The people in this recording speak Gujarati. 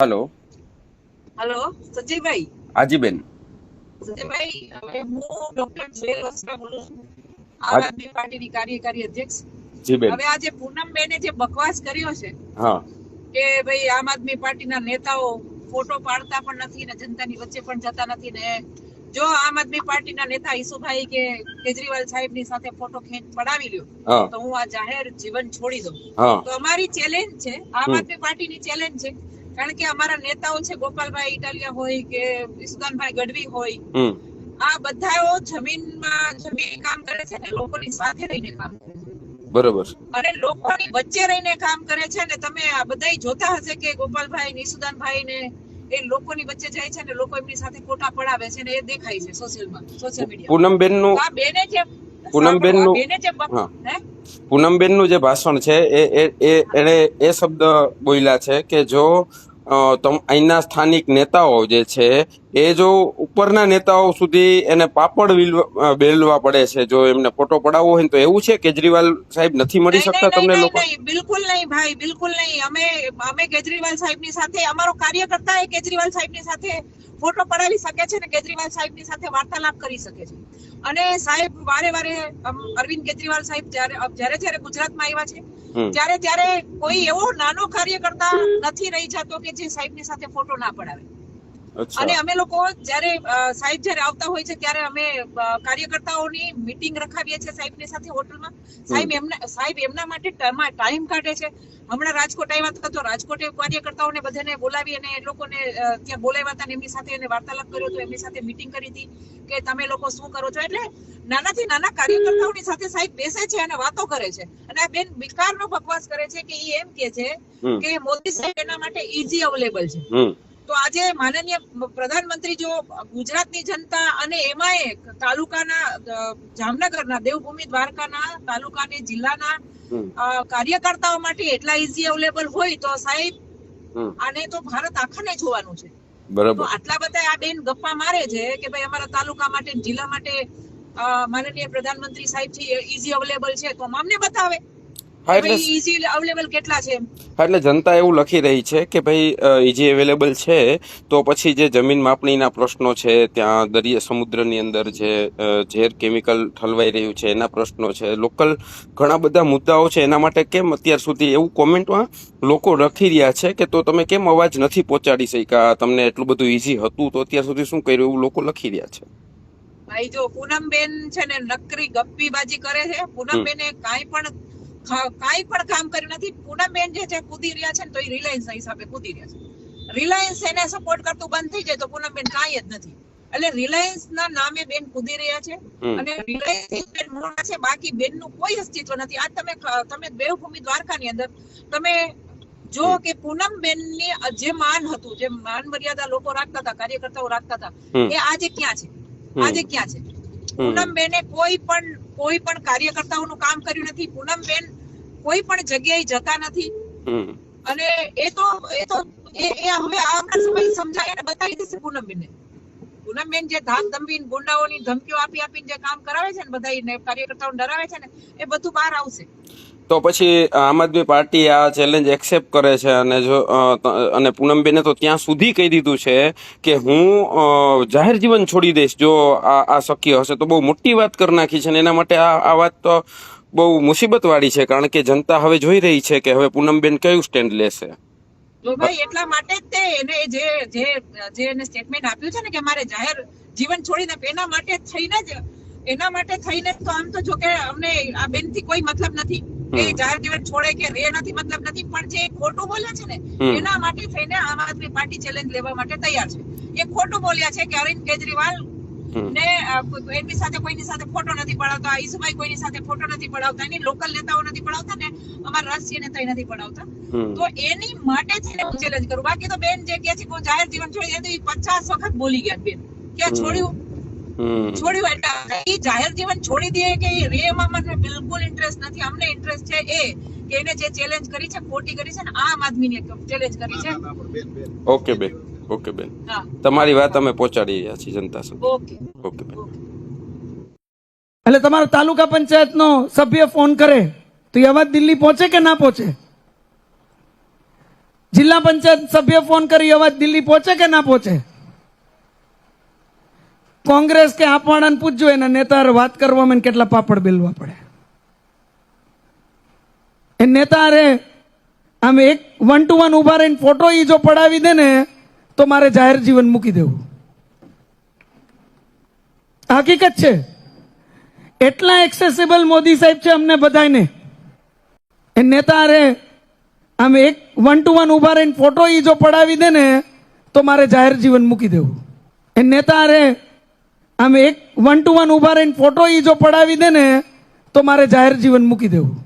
हेलो हेलो संजय भाई। हाजी बेन। संजय भाई હવે હું ડોક્ટર જયલ વસ્ત્રા બોલું છું, આમ હા આદમી પાર્ટીની કાર્યકારી અધ્યક્ષ। जी बेन। હવે આજે પૂનમ બેને જે બકવાસ કર્યો છે हाँ કે ભાઈ આમ આદમી પાર્ટીના નેતાઓ ફોટો પાડતા પણ નથી ને જનતાની વચ્ચે પણ જતા નથી ને જો આમ આદમી પાર્ટીના નેતા ઈસુભાઈ કે કેજરીવાલ સાહેબની સાથે ફોટો ખેંચ પડાવી લ્યો हाँ તો હું આ જાહેર જીવન છોડી દઉં। हाँ તો અમારી ચેલેન્જ છે, આમ हम्म આદમી પાર્ટીની ચેલેન્જ છે, કારણ કે અમારા નેતાઓ છે ગોપાલભાઈ ઇટાલિયા હોય કે ઈસુદાનભાઈ ગઢવી હોય, આ બધાઓ જમીન કામ કરે છે ને લોકોની સાથે રહીને કામ કરે છે बराबर। અને લોકોની વચ્ચે રહીને કામ કરે છે ને તમે આ બધાય જોતા હશે કે ગોપાલભાઈ ને ઈસુદાનભાઈ ને એ લોકોની વચ્ચે જાય છે ને લોકો એમની સાથે ફોટા પડાવે છે ને એ દેખાય છે સોશિયલ મીડિયા। પૂનમ બેન નું આ બેને જે પૂનમબેન સાંભળો, આ નું બેને જે હા હે પૂનમબેન નું જે ભાષણ છે એણે એ શબ્દ બોલ્યા છે કે જો અહીંના સ્થાનિક નેતાઓ જે છે એ જો ઉપરના નેતાઓ સુધી એને પાપડ બેલવા પડે છે, જો એમને ફોટો પડાવવો હોય તો એવું છે કેજરીવાલ સાહેબ નથી મળી નહીં શકતા નહીં તમને નહીં લોકો? નહીં બિલકુલ નહીં ભાઈ, બિલકુલ નહીં। અમે કેજરીવાલ સાહેબની સાથે, અમારો કાર્યકર્તા એ કેજરીવાલ સાહેબની સાથે ફોટો પડાવી શકે છે ને કેજરીવાલ સાહેબની સાથે વાર્તાલાપ કરી શકે છે। અને સાહેબ વારે વારે અરવિંદ કેજરીવાલ સાહેબ જ્યારે ગુજરાતમાં આવ્યા છે ત્યારે કોઈ એવો નાનો કાર્યકર્તા નથી રહી જતો કે જે સાહેબની સાથે ફોટો ના પડાવે। અને અમે લોકો જ્યારે સાહેબ જ્યારે આવતા હોય છે ત્યારે અમે કાર્યકર્તાઓની મીટિંગ રખાવીએ છીએ સાહેબની સાથે હોટલમાં। સાહેબ એમના માટે ટાઈમ કાઢે છે। હમણાં રાજકોટ આવ્યા હતા તો રાજકોટે કાર્યકર્તાઓને બધાને બોલાવી અને એ લોકોને ત્યાં બોલાવ્યા હતા અને એમની સાથે એને વાર્તાલાપ કર્યો હતો, એમની સાથે મીટિંગ કરી હતી કે તમે લોકો શું કરો છો। એટલે નાનાથી નાના કાર્યકર્તાઓની સાથે સાહેબ બેસે છે અને વાતો કરે છે। અને આ બેન બેકારનો બકવાસ કરે છે કે એ એમ કે છે કે મોદી સાહેબ એના માટે ઈઝી અવેલેબલ છે। તો આજે માનનીય પ્રધાનમંત્રી જો ગુજરાતની જનતા અને એમાંય તાલુકાના જામનગરના દેવભૂમિ દ્વારકાના તાલુકાની જિલ્લાના કાર્યકર્તાઓ માટે એટલા ઈઝી અવેલેબલ હોય તો સાહેબ આને તો ભારત આખાને જોવાનું છે। તો આટલા બધા આ બેન ગપ્પા મારે છે કે ભાઈ અમારા તાલુકા માટે જિલ્લા માટે માનનીય પ્રધાનમંત્રી સાહેબ છે ઈઝી અવેલેબલ છે, તો અમને બતાવે ઈઝી અવેલેબલ કેટલા છે। એટલે જનતા એવું લખી રહી છે કે ભાઈ ઈઝી અવેલેબલ છે તો પછી જે જમીન માપણીના પ્રશ્નો છે, ત્યાં દરિયા સમુદ્રની અંદર જે ઝેર કેમિકલ ઠલવાઈ રહ્યું છે એના પ્રશ્નો છે, લોકલ ઘણા બધા મુદ્દાઓ છે, એના માટે કેમ અત્યાર સુધી એવું કોમેન્ટમાં લોકો લખી રહ્યા છે કે તો તમે કેમ અવાજ નથી પહોંચાડી શક્યા, તમને એટલું બધું ઈઝી હતું તો અત્યાર સુધી શું કર્યું, એવું લોકો લખી રહ્યા છે। ભાઈ જો પૂનમબેન છે ને નકરી ગપ્પીબાજી કરે છે। પૂનમબેને કાંઈ પણ કામ કર્યું નથી। પૂનમબેન જે છે કૂદી રહ્યા છે ને તો એ રિલાયન્સ ના હિસાબે કૂદી રહ્યા છે। રિલાયન્સ એને સપોર્ટ કરતું બંધ થઈ જાય તો પૂનમબેન કાંઈ જ નથી। એટલે રિલાયન્સ ના નામે બેન કૂદી રહ્યા છે અને રિલાયન્સ બેન મોડા છે, બાકી બેન નું કોઈ અસ્તિત્વ નથી। આજ તમે દેવભૂમિ દ્વારકાની અંદર તમે જો કે પૂનમબેન ની જે માન હતું, જે માન મર્યાદા લોકો રાખતા હતા, કાર્યકર્તાઓ રાખતા હતા, એ આજે ક્યાં છે? આજે ક્યાં છે? પૂનમબેને કોઈ પણ કાર્યકર્તાઓનું કામ કર્યું નથી। પૂનમબેન કોઈ પણ જગ્યાએ જતા નથી અને એ હવે આવનાર સમય સમજાય અને બતાવી દેશે પૂનમબેન જે ધાક ધમકી ગુંડાઓની ધમકીઓ આપીને જે કામ કરાવે છે ને બધા કાર્યકર્તાઓને ડરાવે છે ને એ બધું બહાર આવશે। તો પછી આમ આદમી પાર્ટી આ ચેલેન્જ એક્સેપ્ટ કરે છે અને પૂનમબેને તો ત્યાં સુધી કહી દીધું છે કે હું જાહેર જીવન છોડી દઈશ જો આ શક્ય હશે, તો બહુ મોટી વાત કરી નાખી છે ને એના માટે આ વાત તો બહુ મુસીબત વાળી છે, કારણ કે જનતા હવે જોઈ રહી છે કે હવે પૂનમબેન કયું સ્ટેન્ડ લેશે। તો ભાઈ એટલા માટે જ તે એને જે એને સ્ટેટમેન્ટ આપ્યું છે ને કે મારે જાહેર જીવન છોડીને એના માટે થઈને તો આમ તો જો કે અમને આ બેન થી કોઈ મતલબ નથી કે જાહેર જીવન છોડે કે રે નથી, મતલબ નથી, પણ જે ખોટું બોલ્યા છે ને એના માટે થઈને આમ આદમી પાર્ટી ચેલેન્જ લેવા માટે તૈયાર છે। એ ખોટું બોલ્યા છે કે અરવિંદ કેજરીવાલ ને એમની સાથે કોઈની સાથે ફોટો નથી પડાવતા, ઈસુભાઈ કોઈની સાથે ફોટો નથી પડાવતા, એની લોકલ નેતાઓ નથી પડાવતા ને અમારા રાષ્ટ્રીય નેતા નથી પડાવતા, તો એની માટે થઈને હું ચેલેન્જ કરું। બાકી તો બેન જે કે છે કે જાહેર જીવન છોડી દે, 50 વખત બોલી ગયા બેન કે છોડ્યું એટલે એ જાહેર જીવન છોડી દે કે રે એમાં મને બિલકુલ ઇન્ટરેસ્ટ નથી। અમને ઇન્ટરેસ્ટ છે એ કે એને જે ચેલેન્જ કરી છે, ખોટી કરી છે ને આમ આદમીને ચેલેન્જ કરી છે। ઓકે બેન, તમારી વાત અમે પહોંચાડી રહ્યા છીએ જનતા સુધી। ઓકે બેન। એટલે તમારા તાલુકા પંચાયતનો સભ્ય ફોન કરે તો એ અવાજ દિલ્હી પહોંચે કે ના પહોંચે? જિલ્લા પંચાયત સભ્ય ફોન કરી અવાજ દિલ્હી પહોંચે કે ના પહોંચે? કોંગ્રેસ કે આપવાડાને પૂછજો એના નેતા હારે વાત કરવામાં એને કેટલા પાપડ બેલવા પડે. એ નેતા હારે આમ એક 1 to 1 ઉભા રહીને ફોટો ઈ જો પડાવી દે ને તો મારે જાહેર જીવન મૂકી દેવું. હકીકત છે. એટલા એક્સેસિબલ મોદી સાહેબ છે અમને બધાને. એ નેતા હારે આમ એક 1 to 1 ઉભા રહીને ફોટો ઈ જો પડાવી દે ને તો મારે જાહેર જીવન મૂકી દેવું. એ નેતા હારે આમ એક 1 to 1 ઉભા રહીને ફોટો ઈ જો પડાવી દે ને તો મારે જાહેર જીવન મૂકી દેવું.